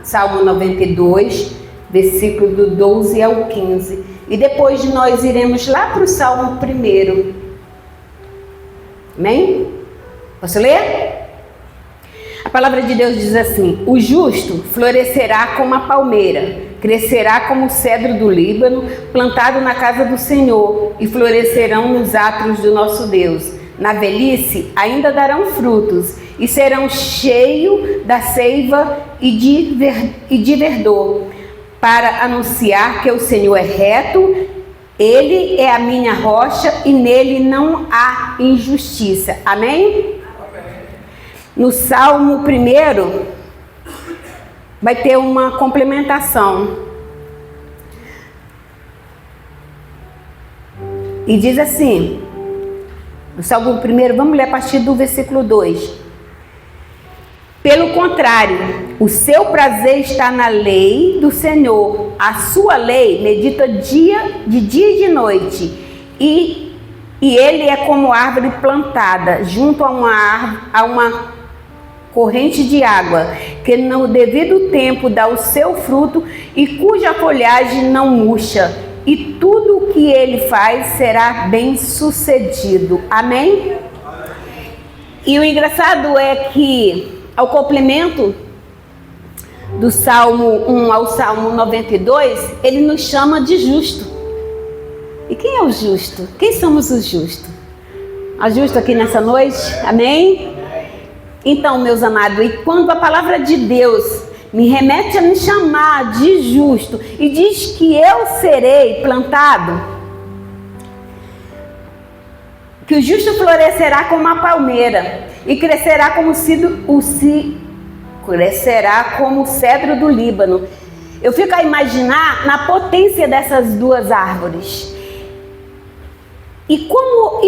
Salmo 92, versículo do 12 ao 15. E depois nós iremos lá para o Salmo 1. Amém? Posso ler? A palavra de Deus diz assim: o justo florescerá como a palmeira, crescerá como o cedro do Líbano, plantado na casa do Senhor, e florescerão nos átrios do nosso Deus. Na velhice ainda darão frutos, e serão cheios da seiva e de verdor, para anunciar que o Senhor é reto, Ele é a minha rocha e nele não há injustiça. Amém? No Salmo 1 vai ter uma complementação. E diz assim, no Salmo 1, vamos ler a partir do versículo 2. Pelo contrário, o seu prazer está na lei do Senhor. A sua lei medita de dia e de noite. E ele é como árvore plantada junto a uma corrente de água, que no devido tempo dá o seu fruto e cuja folhagem não murcha. E tudo o que ele faz será bem sucedido. Amém? E o engraçado é que, ao complemento do Salmo 1 ao Salmo 92, ele nos chama de justo. E quem é o justo? Quem somos os justos? Há justo aqui nessa noite? Amém? Então, meus amados, e quando a palavra de Deus me remete a me chamar de justo e diz que eu serei plantado, que o justo florescerá como a palmeira e crescerá como o cedro do Líbano. Eu fico a imaginar na potência dessas duas árvores. E por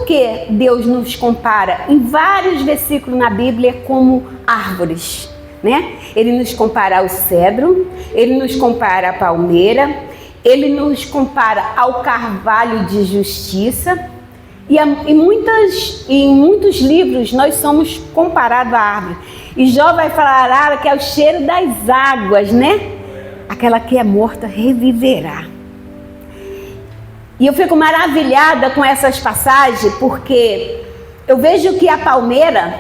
que Deus nos compara em vários versículos na Bíblia como árvores, né? Ele nos compara ao cedro, ele nos compara à palmeira, ele nos compara ao carvalho de justiça. E em muitos livros nós somos comparados à árvore. E Jó vai falar que é o cheiro das águas, né? Aquela que é morta reviverá. E eu fico maravilhada com essas passagens, porque eu vejo que a palmeira,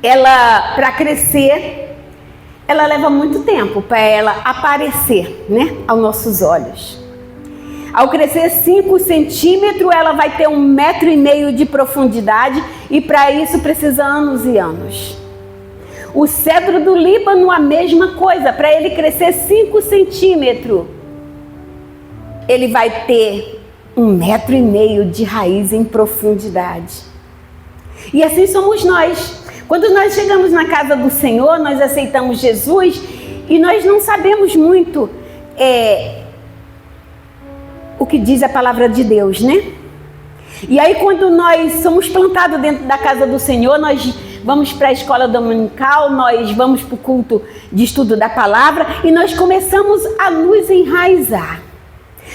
ela, para crescer, ela leva muito tempo para ela aparecer, né, aos nossos olhos. Ao crescer 5 centímetros, ela vai ter 1,5 metro de profundidade, e para isso precisa anos e anos. O cedro do Líbano, a mesma coisa, para ele crescer 5 centímetros, ele vai ter 1,5 metro de raiz em profundidade. E assim somos nós. Quando nós chegamos na casa do Senhor, nós aceitamos Jesus e nós não sabemos muito o que diz a palavra de Deus, né? E aí quando nós somos plantados dentro da casa do Senhor, nós vamos para a escola dominical, nós vamos para o culto de estudo da palavra e nós começamos a nos enraizar.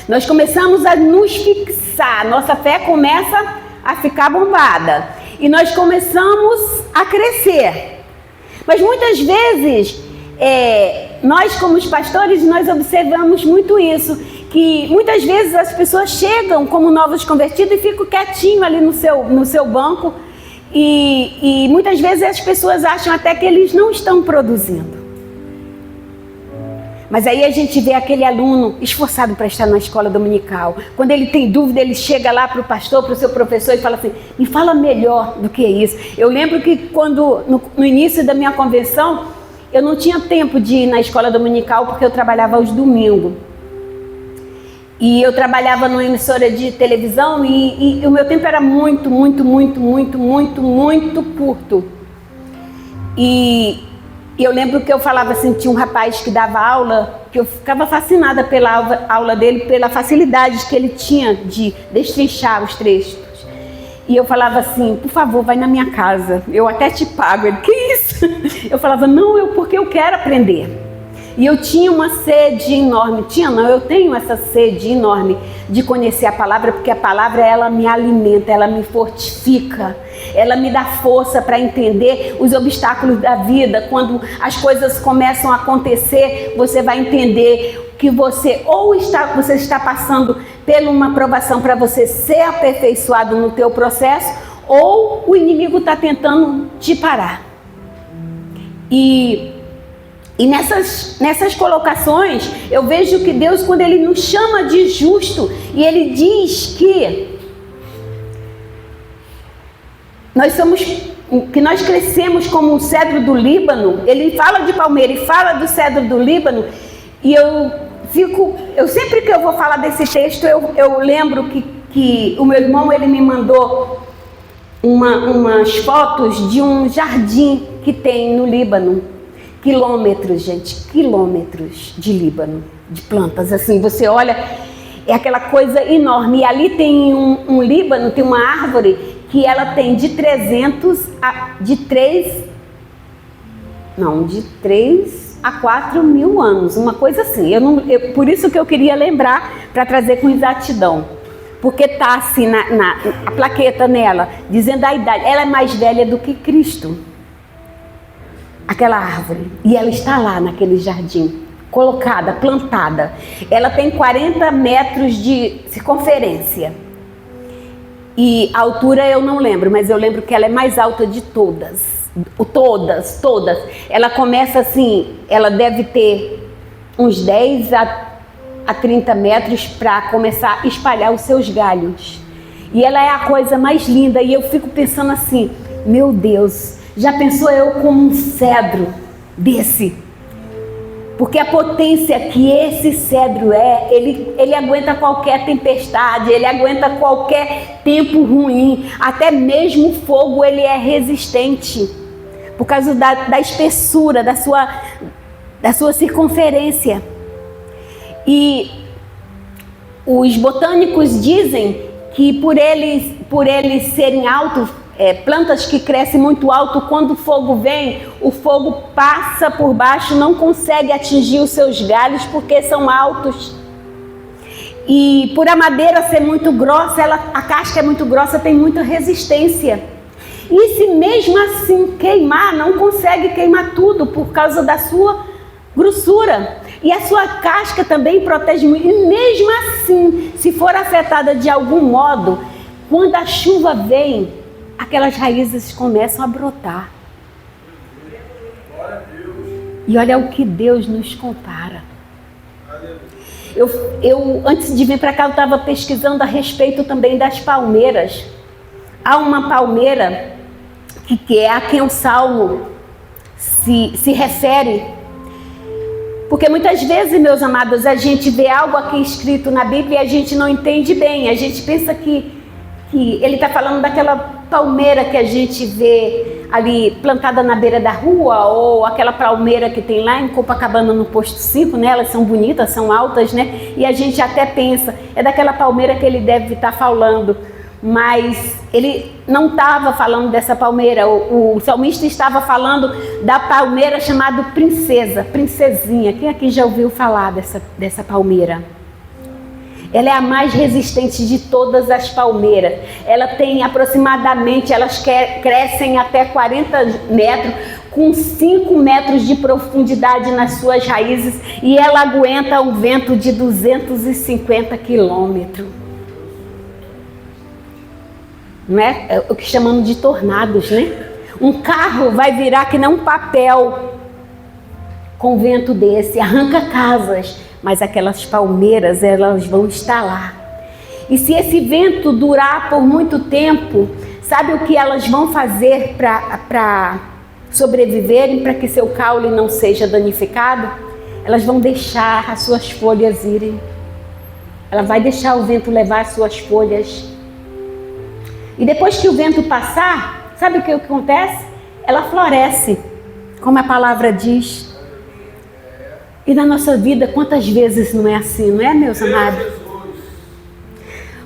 Nós começamos a nos fixar, nossa fé começa a ficar bombada e nós começamos a crescer. Mas muitas vezes, nós como os pastores, nós observamos muito isso, que muitas vezes as pessoas chegam como novos convertidos e ficam quietinho ali no seu banco e muitas vezes as pessoas acham até que eles não estão produzindo. Mas aí a gente vê aquele aluno esforçado para estar na escola dominical. Quando ele tem dúvida, ele chega lá para o pastor, para o seu professor e fala assim, me fala melhor do que isso. Eu lembro que quando, no início da minha conversão, eu não tinha tempo de ir na escola dominical porque eu trabalhava aos domingos. E eu trabalhava numa emissora de televisão e o meu tempo era muito curto. E eu lembro que eu falava assim, tinha um rapaz que dava aula, que eu ficava fascinada pela aula dele, pela facilidade que ele tinha de destrinchar os textos. E eu falava assim, por favor, vai na minha casa, eu até te pago. Ele, que isso? Eu falava, não, porque eu quero aprender. E eu tinha uma sede enorme, eu tenho essa sede enorme de conhecer a palavra, porque a palavra, ela me alimenta, ela me fortifica, ela me dá força para entender os obstáculos da vida. Quando as coisas começam a acontecer, você vai entender que você está passando por uma provação para você ser aperfeiçoado no teu processo, ou o inimigo está tentando te parar. E nessas colocações, eu vejo que Deus, quando Ele nos chama de justo, e Ele diz que nós crescemos como um cedro do Líbano. Ele fala de palmeira e fala do cedro do Líbano, e eu sempre que eu vou falar desse texto, eu lembro que o meu irmão, ele me mandou umas fotos de um jardim que tem no Líbano. Quilômetros, gente, quilômetros de Líbano, de plantas, assim, você olha, é aquela coisa enorme. E ali tem um Líbano, tem uma árvore que ela tem de 3 a 4 mil anos, uma coisa assim. Por isso que eu queria lembrar, para trazer com exatidão, porque está assim a plaqueta nela, dizendo a idade. Ela é mais velha do que Cristo, aquela árvore, e ela está lá naquele jardim, colocada, plantada. Ela tem 40 metros de circunferência, e a altura eu não lembro, mas eu lembro que ela é mais alta de todas. Ela começa assim, ela deve ter uns 10 a 30 metros para começar a espalhar os seus galhos. E ela é a coisa mais linda, e eu fico pensando assim, meu Deus, já pensou eu como um cedro desse? Porque a potência que esse cedro ele aguenta qualquer tempestade, ele aguenta qualquer tempo ruim, até mesmo o fogo ele é resistente, por causa da espessura, da sua circunferência. E os botânicos dizem que por eles serem altos, plantas que crescem muito alto, quando o fogo vem, o fogo passa por baixo, não consegue atingir os seus galhos porque são altos. E por a madeira ser muito grossa, a casca é muito grossa, tem muita resistência. E se mesmo assim queimar, não consegue queimar tudo por causa da sua grossura. E a sua casca também protege muito. E mesmo assim, se for afetada de algum modo, quando a chuva vem, aquelas raízes começam a brotar. E olha o que Deus nos compara. Eu antes de vir para cá, eu estava pesquisando a respeito também das palmeiras. Há uma palmeira que é a quem o Salmo se refere. Porque muitas vezes, meus amados, a gente vê algo aqui escrito na Bíblia e a gente não entende bem. A gente pensa que ele está falando daquela palmeira que a gente vê ali plantada na beira da rua, ou aquela palmeira que tem lá em Copacabana no posto 5, né? Elas são bonitas, são altas, né? E a gente até pensa, é daquela palmeira que ele deve estar falando. Mas ele não estava falando dessa palmeira. O salmista estava falando da palmeira chamada princesinha. Quem aqui já ouviu falar dessa palmeira? Ela é a mais resistente de todas as palmeiras. Ela tem aproximadamente, elas crescem até 40 metros, com 5 metros de profundidade nas suas raízes, e ela aguenta um vento de 250 quilômetros. Não é o que chamamos de tornados, né? Um carro vai virar que nem um papel com vento desse, arranca casas, mas aquelas palmeiras, elas vão estar lá. E se esse vento durar por muito tempo, sabe o que elas vão fazer para sobreviverem, para que seu caule não seja danificado? Elas vão deixar as suas folhas irem. Ela vai deixar o vento levar as suas folhas. E depois que o vento passar, sabe o que acontece? Ela floresce, como a palavra diz. E na nossa vida, quantas vezes não é assim, não é, meus amados?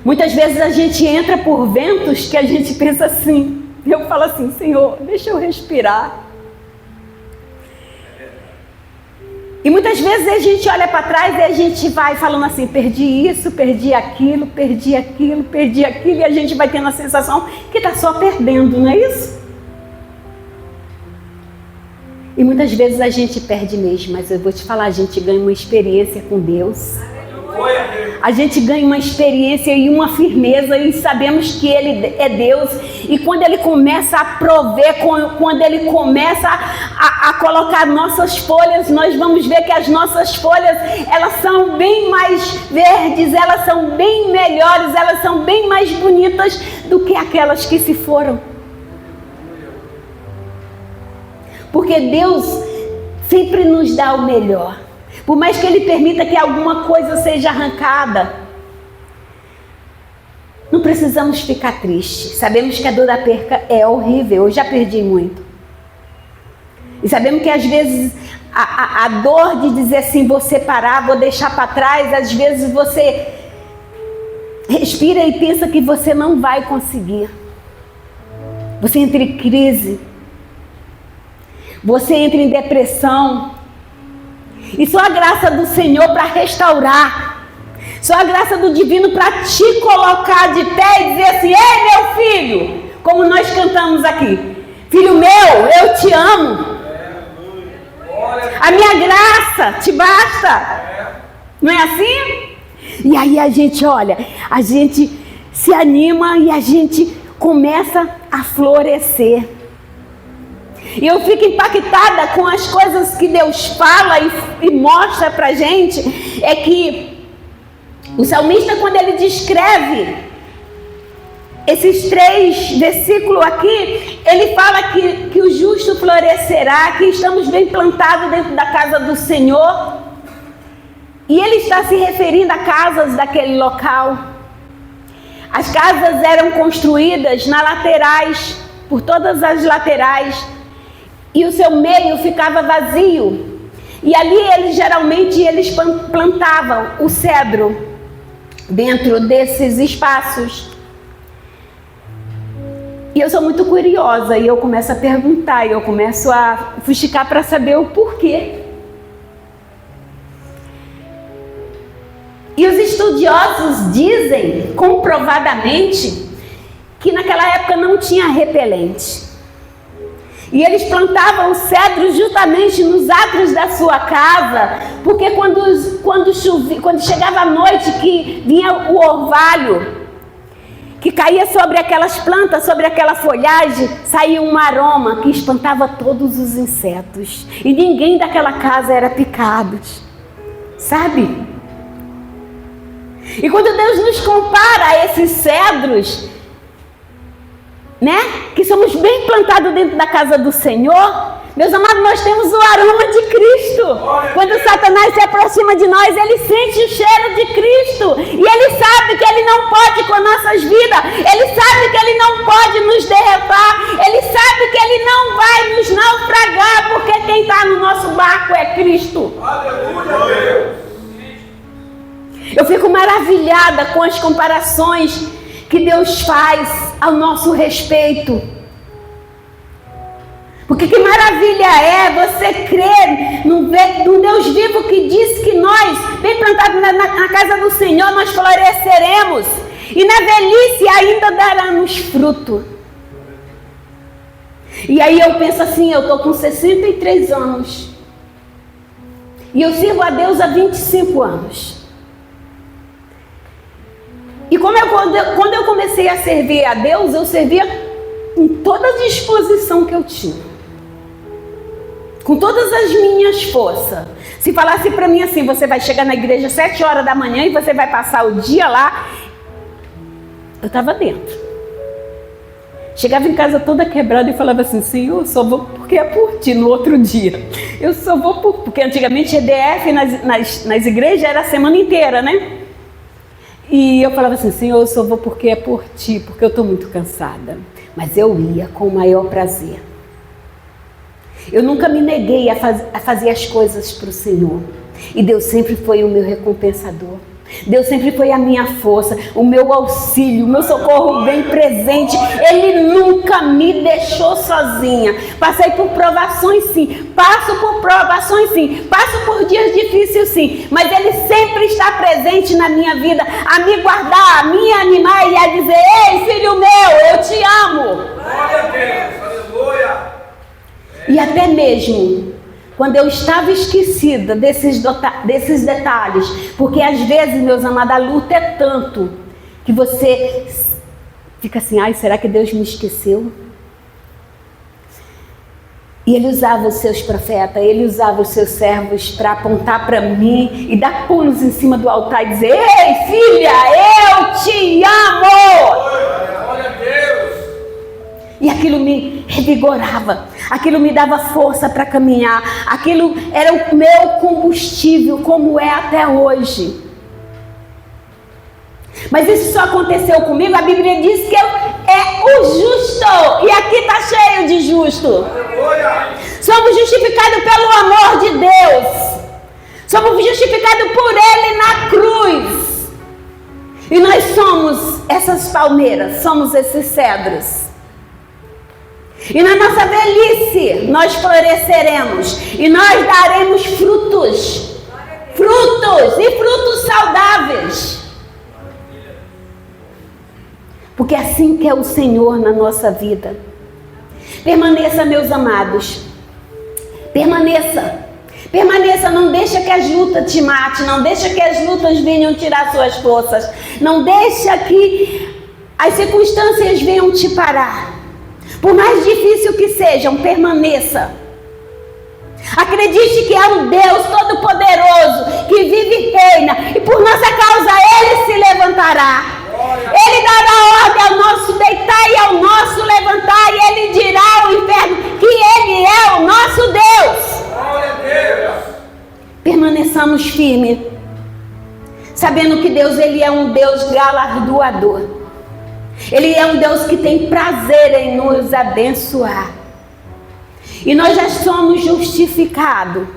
Muitas vezes a gente entra por ventos que a gente pensa assim. Eu falo assim, Senhor, deixa eu respirar. E muitas vezes a gente olha para trás e a gente vai falando assim, perdi isso, perdi aquilo, perdi aquilo, perdi aquilo, e a gente vai tendo a sensação que está só perdendo, não é isso? E muitas vezes a gente perde mesmo, mas eu vou te falar, a gente ganha uma experiência com Deus. A gente ganha uma experiência e uma firmeza e sabemos que Ele é Deus. E quando Ele começa a prover, quando Ele começa a colocar nossas folhas, nós vamos ver que as nossas folhas, elas são bem mais verdes, elas são bem melhores, elas são bem mais bonitas do que aquelas que se foram. Porque Deus sempre nos dá o melhor. Por mais que Ele permita que alguma coisa seja arrancada, não precisamos ficar tristes. Sabemos que a dor da perca é horrível. Eu já perdi muito. E sabemos que às vezes a dor de dizer assim, vou separar, vou deixar para trás, às vezes você respira e pensa que você não vai conseguir. Você entra em crise. Você entra em depressão. E só a graça do Senhor para restaurar. Só a graça do divino para te colocar de pé e dizer assim, ei meu filho, como nós cantamos aqui. Filho meu, eu te amo. A minha graça te basta. Não é assim? E aí a gente olha, a gente se anima e a gente começa a florescer. E eu fico impactada com as coisas que Deus fala e mostra pra gente. É que o salmista, quando ele descreve esses 3 versículos aqui, ele fala que o justo florescerá, que estamos bem plantados dentro da casa do Senhor. E ele está se referindo a casas daquele local. As casas eram construídas nas laterais, por todas as laterais. E o seu meio ficava vazio. E ali geralmente eles plantavam o cedro dentro desses espaços. E eu sou muito curiosa e eu começo a perguntar, e eu começo a fuxicar para saber o porquê. E os estudiosos dizem, comprovadamente, que naquela época não tinha repelente. E eles plantavam o cedro justamente nos átrios da sua casa, porque quando chegava a noite, que vinha o orvalho, que caía sobre aquelas plantas, sobre aquela folhagem, saía um aroma que espantava todos os insetos. E ninguém daquela casa era picado, sabe? E quando Deus nos compara a esses cedros, né, que somos bem plantados dentro da casa do Senhor, meus amados, nós temos o aroma de Cristo. Quando Satanás se aproxima de nós, ele sente o cheiro de Cristo. E ele sabe que ele não pode com nossas vidas. Ele sabe que ele não pode nos derrotar. Ele sabe que ele não vai nos naufragar, porque quem está no nosso barco é Cristo. Aleluia. Eu fico maravilhada com as comparações que Deus faz ao nosso respeito. Porque que maravilha é você crer no Deus vivo que disse que nós, bem plantados na casa do Senhor, nós floresceremos. E na velhice ainda daremos fruto. E aí eu penso assim, eu estou com 63 anos. E eu sirvo a Deus há 25 anos. E quando eu comecei a servir a Deus, eu servia com toda a disposição que eu tinha. Com todas as minhas forças. Se falasse para mim assim, você vai chegar na igreja às 7 horas da manhã e você vai passar o dia lá, eu estava dentro. Chegava em casa toda quebrada e falava assim, Senhor, eu só vou porque é por ti no outro dia. Eu só vou porque antigamente EDF nas igrejas era a semana inteira, né? E eu falava assim, Senhor, eu só vou porque é por ti, porque eu estou muito cansada. Mas eu ia com o maior prazer. Eu nunca me neguei a fazer as coisas para o Senhor. E Deus sempre foi o meu recompensador. Deus sempre foi a minha força, o meu auxílio, o meu socorro bem presente. Ele nunca me deixou sozinha. Passei por provações sim, passo por provações sim, passo por dias difíceis sim, mas Ele sempre está presente na minha vida, a me guardar, a me animar e a dizer: ei, filho meu, eu te amo. Glória a Deus, aleluia. E até mesmo quando eu estava esquecida desses detalhes, porque às vezes, meus amados, a luta é tanto que você fica assim: ai, será que Deus me esqueceu? E Ele usava os seus profetas, Ele usava os seus servos para apontar para mim e dar pulos em cima do altar e dizer: ei, filha, eu te amo! Glória a Deus. E aquilo me revigorava, aquilo me dava força para caminhar, aquilo era o meu combustível, como é até hoje. Mas isso só aconteceu comigo, a Bíblia diz que é o justo, e aqui está cheio de justo. Somos justificados pelo amor de Deus, somos justificados por Ele na cruz, e nós somos essas palmeiras, somos esses cedros. E na nossa velhice nós floresceremos e nós daremos frutos e frutos saudáveis, porque é assim que é o Senhor na nossa vida. Permaneça, meus amados, permaneça, não deixa que as lutas te matem, não deixa que as lutas venham tirar suas forças, não deixa que as circunstâncias venham te parar. Por mais difícil que sejam, permaneça. Acredite que é um Deus todo-poderoso que vive e reina, e por nossa causa Ele se levantará. Ele dará ordem ao nosso deitar e ao nosso levantar, e Ele dirá ao inferno que Ele é o nosso Deus. Glória a Deus. Permaneçamos firmes, sabendo que Deus, Ele é um Deus galardoador. Ele é um Deus que tem prazer em nos abençoar. E nós já somos justificados.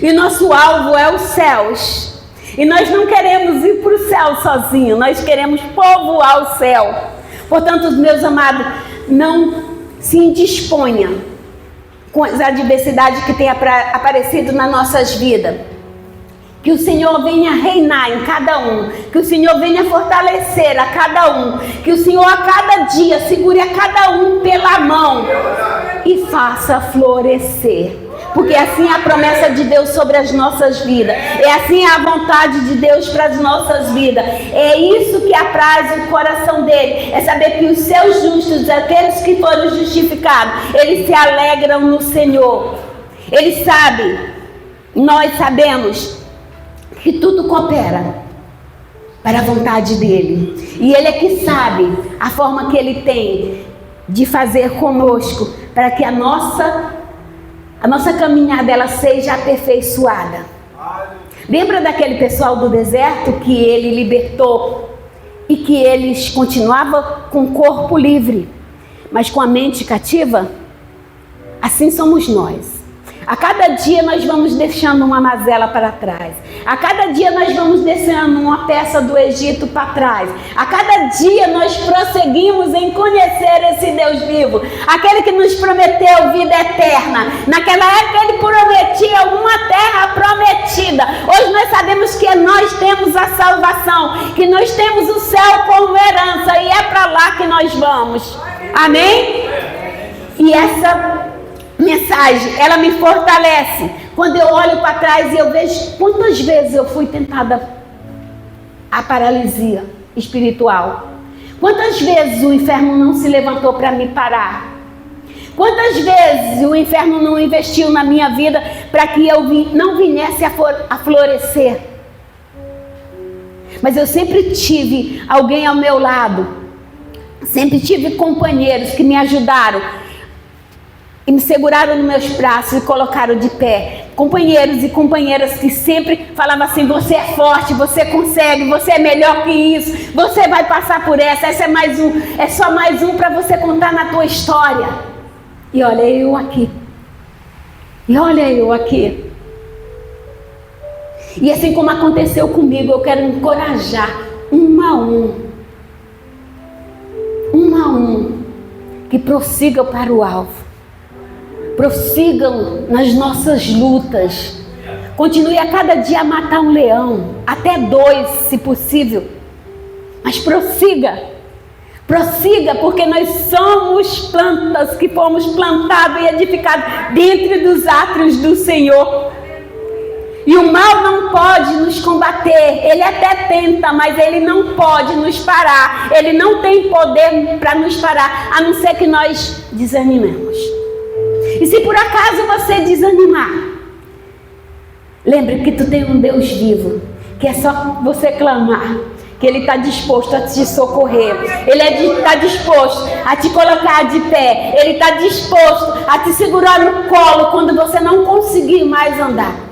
E nosso alvo é os céus. E nós não queremos ir para o céu sozinhos, nós queremos povoar o céu. Portanto, meus amados, não se indisponha com as adversidades que têm aparecido nas nossas vidas. Que o Senhor venha reinar em cada um, que o Senhor venha fortalecer a cada um, que o Senhor a cada dia segure a cada um pela mão e faça florescer, porque assim é a promessa de Deus sobre as nossas vidas, é assim a vontade de Deus para as nossas vidas, é isso que apraz o coração dele, é saber que os seus justos, aqueles que foram justificados, eles se alegram no Senhor. Ele sabe, nós sabemos que tudo coopera para a vontade dele. E Ele é que sabe a forma que Ele tem de fazer conosco para que a nossa caminhada ela seja aperfeiçoada. Lembra daquele pessoal do deserto que Ele libertou e que eles continuavam com o corpo livre, mas com a mente cativa? Assim somos nós. A cada dia nós vamos deixando uma mazela para trás. A cada dia nós vamos deixando uma peça do Egito para trás. A cada dia nós prosseguimos em conhecer esse Deus vivo. Aquele que nos prometeu vida eterna. Naquela época Ele prometia uma terra prometida. Hoje nós sabemos que nós temos a salvação. Que nós temos o céu como herança. E é para lá que nós vamos. Amém? E essa mensagem, ela me fortalece. Quando eu olho para trás e eu vejo quantas vezes eu fui tentada a paralisia espiritual. Quantas vezes o inferno não se levantou para me parar. Quantas vezes o inferno não investiu na minha vida para que eu não viesse a florescer. Mas eu sempre tive alguém ao meu lado. Sempre tive companheiros que me ajudaram e me seguraram nos meus braços e colocaram de pé. Companheiros e companheiras que sempre falavam assim: você é forte, você consegue, você é melhor que isso, você vai passar por essa é mais um, é só mais um para você contar na tua história. E olha eu aqui. E assim como aconteceu comigo, eu quero encorajar um a um, que prossigam para o alvo, prossigam nas nossas lutas, continue a cada dia a matar um leão, até 2 se possível, mas prossiga, porque nós somos plantas que fomos plantados e edificados dentro dos átrios do Senhor. E o mal não pode nos combater, ele até tenta, mas ele não pode nos parar, ele não tem poder para nos parar, a não ser que nós desanimemos. E se por acaso você desanimar, lembre que tu tem um Deus vivo, que é só você clamar, que Ele está disposto a te socorrer, Ele está disposto a te colocar de pé, Ele está disposto a te segurar no colo quando você não conseguir mais andar.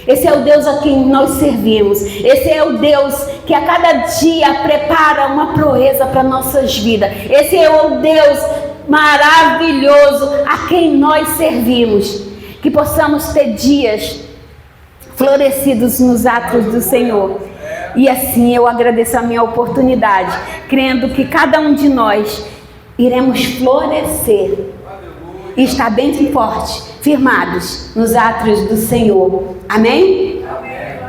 Esse é o Deus a quem nós servimos, esse é o Deus que a cada dia prepara uma proeza para nossas vidas, esse é o Deus maravilhoso a quem nós servimos, que possamos ter dias florescidos nos atos do Senhor. E assim eu agradeço a minha oportunidade, crendo que cada um de nós iremos florescer e estar bem forte, firmados nos atos do Senhor. Amém? Amém.